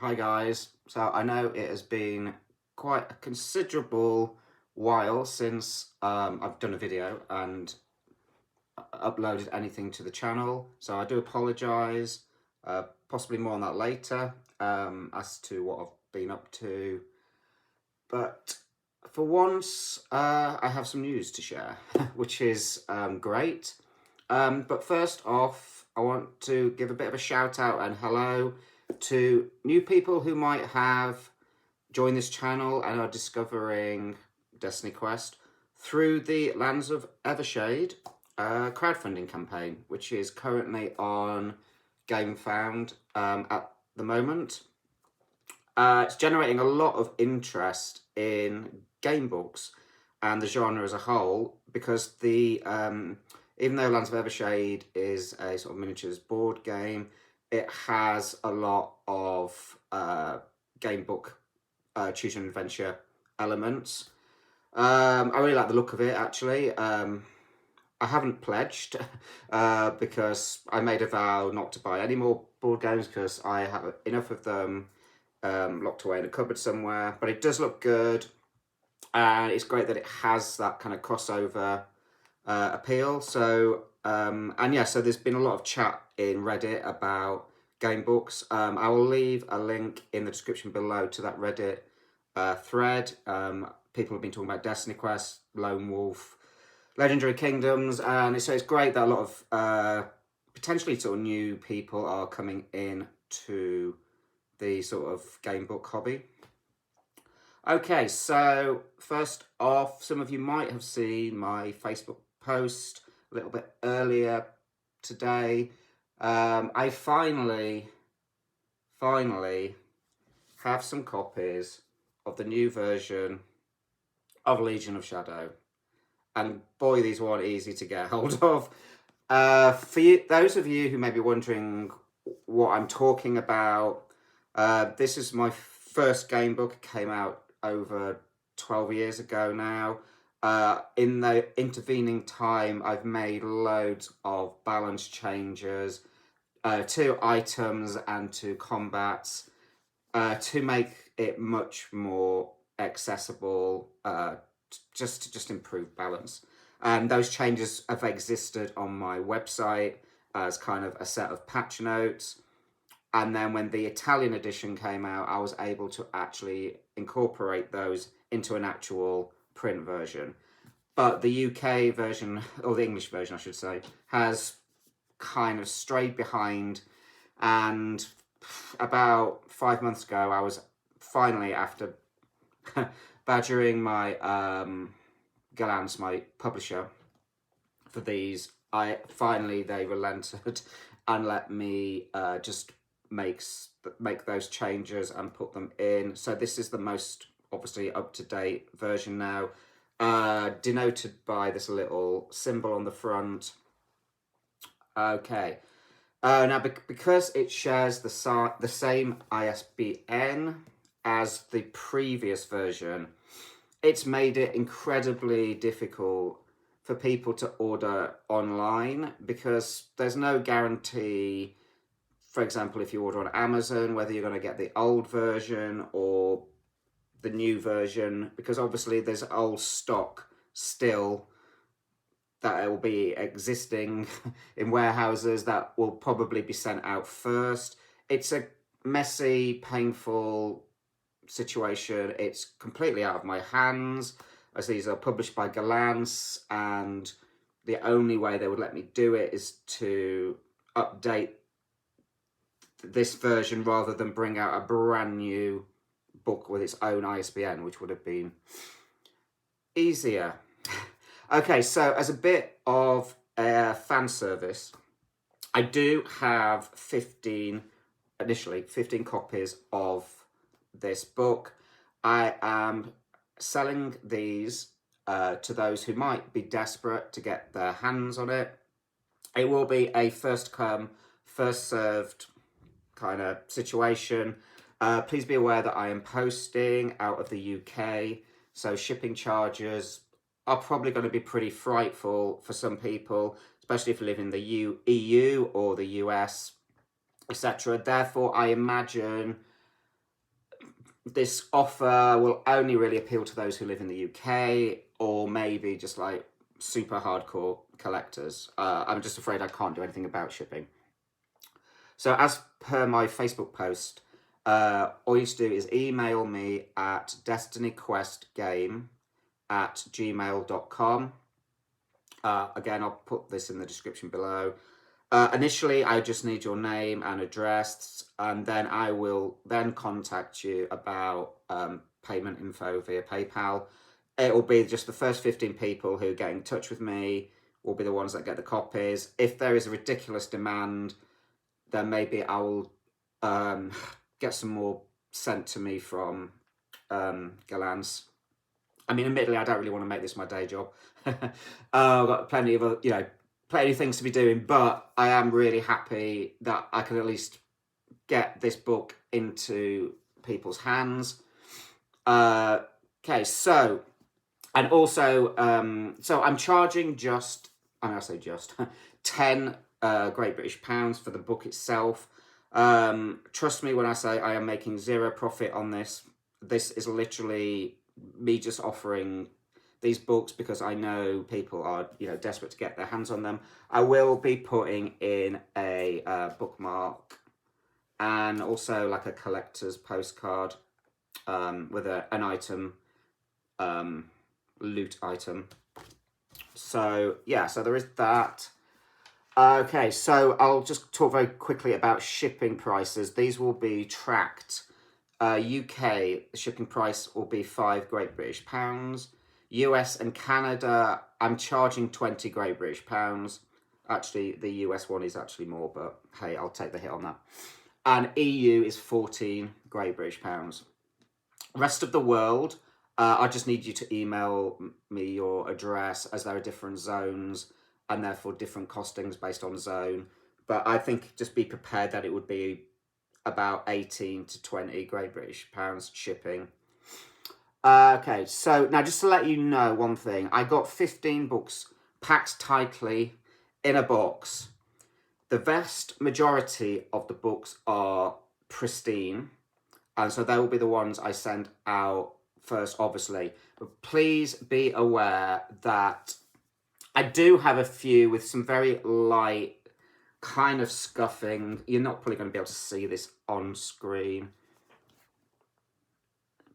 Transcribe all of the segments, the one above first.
Hi guys, so I know it has been quite a considerable while since I've done a video and uploaded anything to the channel, so I do apologise, possibly more on that later as to what I've been up to, but for once I have some news to share, which is great. But first off, I want to give a bit of a shout out and hello to new people who might have joined this channel and are discovering Destiny Quest through the Lands of Evershade crowdfunding campaign, which is currently on GameFound at the moment. It's generating a lot of interest in Gamebooks and the genre as a whole because even though Lands of Evershade is a sort of miniatures board game, it has a lot of gamebook choose your adventure elements. I really like the look of it actually. I haven't pledged because I made a vow not to buy any more board games because I have enough of them locked away in a cupboard somewhere. But it does look good, and it's great that it has that kind of crossover appeal. So and yeah, so there's been a lot of chat in Reddit about Gamebooks. I will leave a link in the description below to that Reddit thread. People have been talking about Destiny Quest, Lone Wolf, Legendary Kingdoms, and so it's great that a lot of potentially sort of new people are coming in to the sort of game book hobby. Okay, so first off, some of you might have seen my Facebook post a little bit earlier today. I finally have some copies of the new version of Legion of Shadow. And boy, these weren't easy to get hold of. For you, those of you who may be wondering what I'm talking about, this is my first game book. It came out over 12 years ago now. In the intervening time, I've made loads of balance changes to items and to combats to make it much more accessible, just to just improve balance. And those changes have existed on my website as kind of a set of patch notes. And then when the Italian edition came out, I was able to actually incorporate those into an actual print version. But the UK version, or the English version, I should say, has kind of strayed behind. And about 5 months ago, I was finally, after badgering my Galance, my publisher, for these, they relented and let me just make those changes and put them in. So this is the most obviously up-to-date version now, denoted by this little symbol on the front. Okay. Now, because it shares the same ISBN as the previous version, it's made it incredibly difficult for people to order online because there's no guarantee, for example, if you order on Amazon, whether you're going to get the old version or the new version, because obviously there's old stock still that will be existing in warehouses that will probably be sent out first. It's a messy, painful situation. It's completely out of my hands, as these are published by Galance, and the only way they would let me do it is to update this version rather than bring out a brand new book with its own ISBN, which would have been easier. Okay, so as a bit of a fan service, I do have 15 copies of this book. I am selling these to those who might be desperate to get their hands on it. It will be a first come, first served kind of situation. Please be aware that I am posting out of the UK, so shipping charges are probably going to be pretty frightful for some people, especially if you live in the EU or the US, etc. Therefore, I imagine this offer will only really appeal to those who live in the UK, or maybe just like super hardcore collectors. I'm just afraid I can't do anything about shipping. So as per my Facebook post, all you have to do is email me at DestinyQuestgame@gmail.com. Again, I'll put this in the description below. Initially, I just need your name and address, and then I will then contact you about payment info via PayPal. It will be just the first 15 people who get in touch with me will be the ones that get the copies. If there is a ridiculous demand, then maybe I will get some more sent to me from Galance. I mean, admittedly, I don't really want to make this my day job. I've got plenty of, plenty of things to be doing, but I am really happy that I can at least get this book into people's hands. Okay, so, and also, so I'm charging I say just, 10 Great British pounds for the book itself. Trust me when I say I am making zero profit on this. This is literally me just offering these books because I know people are, desperate to get their hands on them. I will be putting in a bookmark and also like a collector's postcard with an item, loot item. So yeah, so there is that. Okay, so I'll just talk very quickly about shipping prices. These will be tracked. UK, the shipping price will be 5 Great British pounds. US and Canada, I'm charging 20 Great British pounds. Actually, the US one is actually more, but hey, I'll take the hit on that. And EU is 14 Great British pounds. Rest of the world, I just need you to email me your address, as there are different zones and therefore different costings based on zone. But I think just be prepared that it would be about 18 to 20 Great British pounds shipping. Okay, so now just to let you know one thing, I got 15 books packed tightly in a box. The vast majority of the books are pristine, and so they will be the ones I send out first, obviously. But please be aware that I do have a few with some very light kind of scuffing. You're not probably going to be able to see this on screen,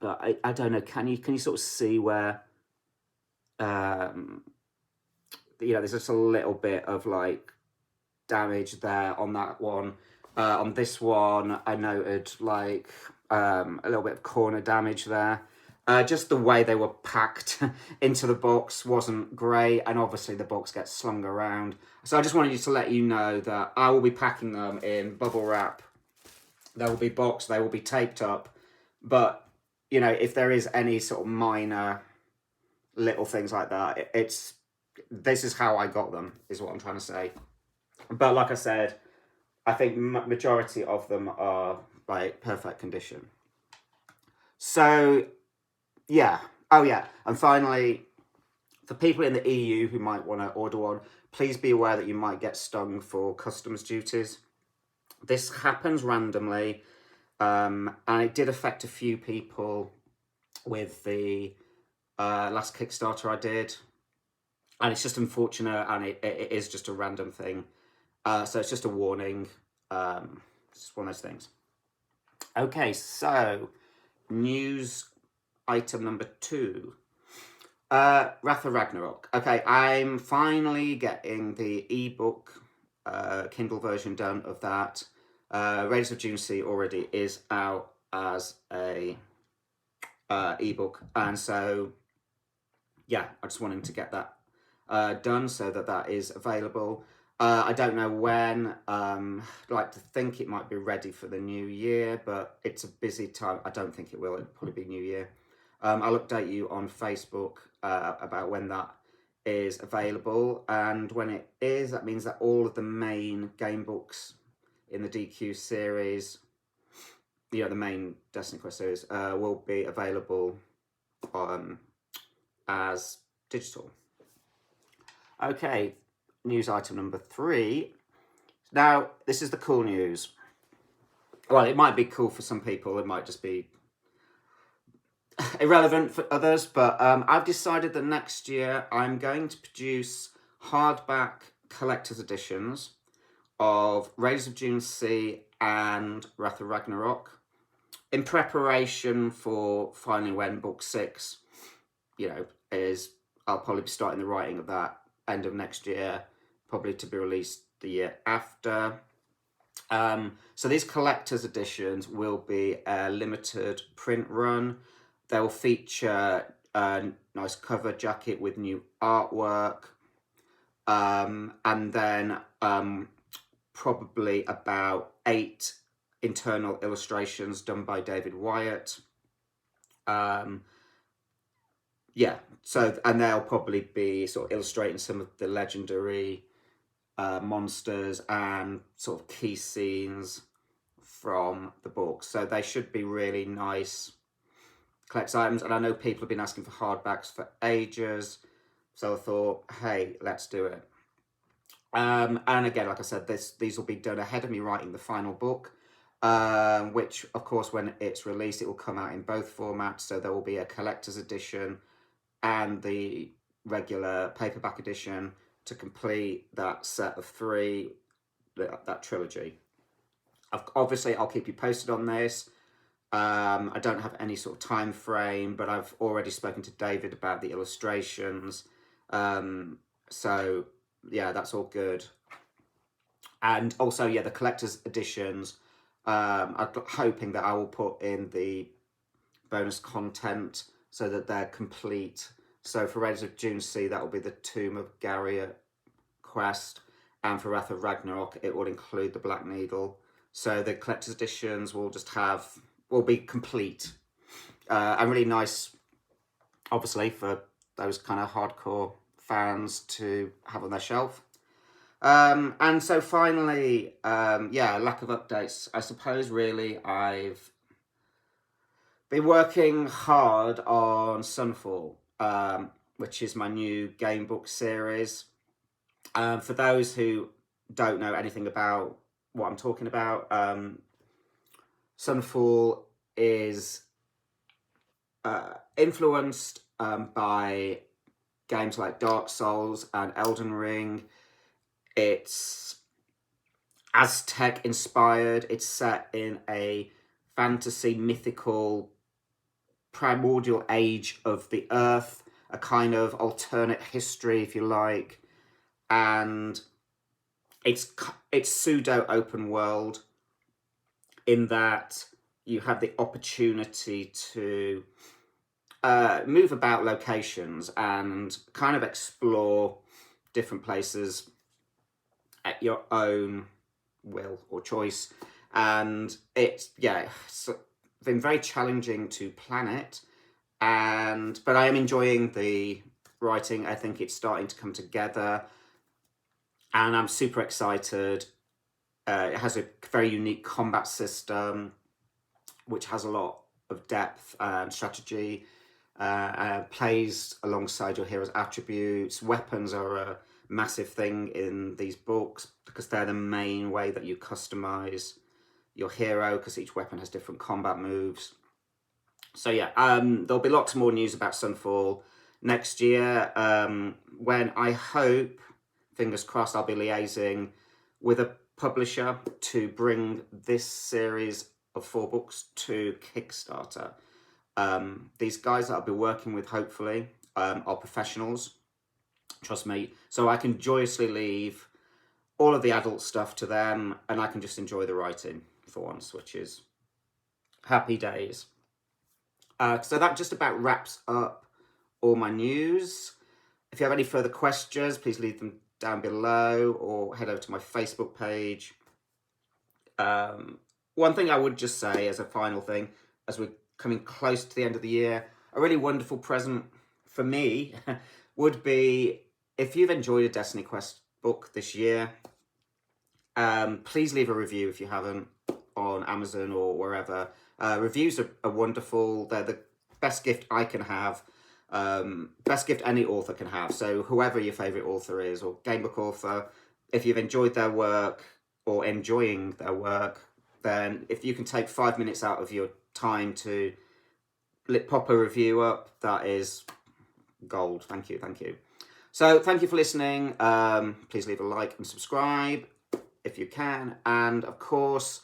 but I don't know. Can you sort of see where there's just a little bit of like damage there on that one. On this one, I noted like a little bit of corner damage there. Just the way they were packed into the box wasn't great, and obviously the box gets slung around. So I just wanted to let you know that I will be packing them in bubble wrap. They will be boxed, they will be taped up, but if there is any sort of minor little things like that, this is how I got them, is what I'm trying to say. But like I said, I think majority of them are like perfect condition. So yeah. Oh yeah. And finally, for people in the EU who might want to order one, please be aware that you might get stung for customs duties. This happens randomly, and it did affect a few people with the last Kickstarter I did. And it's just unfortunate, and it is just a random thing. So it's just a warning. It's just one of those things. Okay, so news item number 2. Wrath of Ragnarok. Okay, I'm finally getting the ebook Kindle version done of that. Raiders of Dune Sea already is out as a ebook, and so yeah, I just wanted to get that done so that is available. I don't know when. I'd like to think it might be ready for the new year, but it's a busy time. I don't think it will. It'll probably be New Year. I'll update you on Facebook about when that is available, and when it is, that means that all of the main game books in the DQ series, the main DestinyQuest series, will be available as digital. Okay, news item number 3. Now, this is the cool news. Well, it might be cool for some people. It might just be irrelevant for others, but I've decided that next year I'm going to produce hardback collector's editions of Raiders of Dune Sea and Wrath of Ragnarok in preparation for finally when book 6, is, I'll probably be starting the writing of that end of next year, probably to be released the year after. So these collector's editions will be a limited print run. They'll feature a nice cover jacket with new artwork, and then probably about 8 internal illustrations done by David Wyatt. So, and they'll probably be sort of illustrating some of the legendary monsters and sort of key scenes from the book. So they should be really nice collector's items. And I know people have been asking for hardbacks for ages, so I thought, hey, let's do it. And again, like I said, these will be done ahead of me writing the final book, which, of course, when it's released, it will come out in both formats. So there will be a collector's edition and the regular paperback edition to complete that set of 3, that trilogy. Obviously, I'll keep you posted on this. I don't have any sort of time frame, but I've already spoken to David about the illustrations. So yeah, that's all good. And also, yeah, the collector's editions, I'm hoping that I will put in the bonus content so that they're complete. So for Raiders of Dune Sea, that will be the Tomb of Garia quest, and for Wrath of Ragnarok, it will include the Black Needle. So the collector's editions will be complete, and really nice, obviously, for those kind of hardcore fans to have on their shelf. And so finally, lack of updates. I suppose really I've been working hard on Sunfall, which is my new Gamebooks series. For those who don't know anything about what I'm talking about, Sunfall is influenced by games like Dark Souls and Elden Ring. It's Aztec inspired. It's set in a fantasy mythical primordial age of the earth, a kind of alternate history, if you like, and it's pseudo open world in that you have the opportunity to move about locations and kind of explore different places at your own will or choice. And it's been very challenging to plan it, but I am enjoying the writing. I think it's starting to come together, and I'm super excited. It has a very unique combat system, which has a lot of depth and strategy. Plays alongside your hero's attributes. Weapons are a massive thing in these books because they're the main way that you customize your hero, because each weapon has different combat moves. So yeah, there'll be lots more news about Sunfall next year, when I hope, fingers crossed, I'll be liaising with a publisher to bring this series of 4 books to Kickstarter. These guys that I'll be working with, hopefully, are professionals, trust me, so I can joyously leave all of the adult stuff to them, and I can just enjoy the writing for once, which is happy days. So that just about wraps up all my news. If you have any further questions, please leave them down below or head over to my Facebook page. One thing I would just say as a final thing, as we're coming close to the end of the year, a really wonderful present for me would be, if you've enjoyed a Destiny Quest book this year, please leave a review if you haven't on Amazon or wherever. Reviews are wonderful. They're the best gift I can have, best gift any author can have. So whoever your favourite author is, or gamebook author, if you've enjoyed their work or enjoying their work, then if you can take 5 minutes out of your time to pop a review up. That is gold. Thank you, thank you. So thank you for listening. Please leave a like and subscribe if you can. And of course,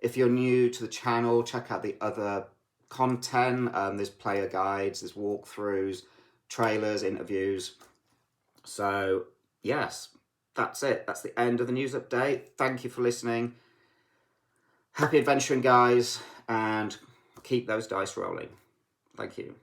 if you're new to the channel, check out the other content. There's player guides, there's walkthroughs, trailers, interviews. So yes, that's it. That's the end of the news update. Thank you for listening. Happy adventuring, guys, and keep those dice rolling. Thank you.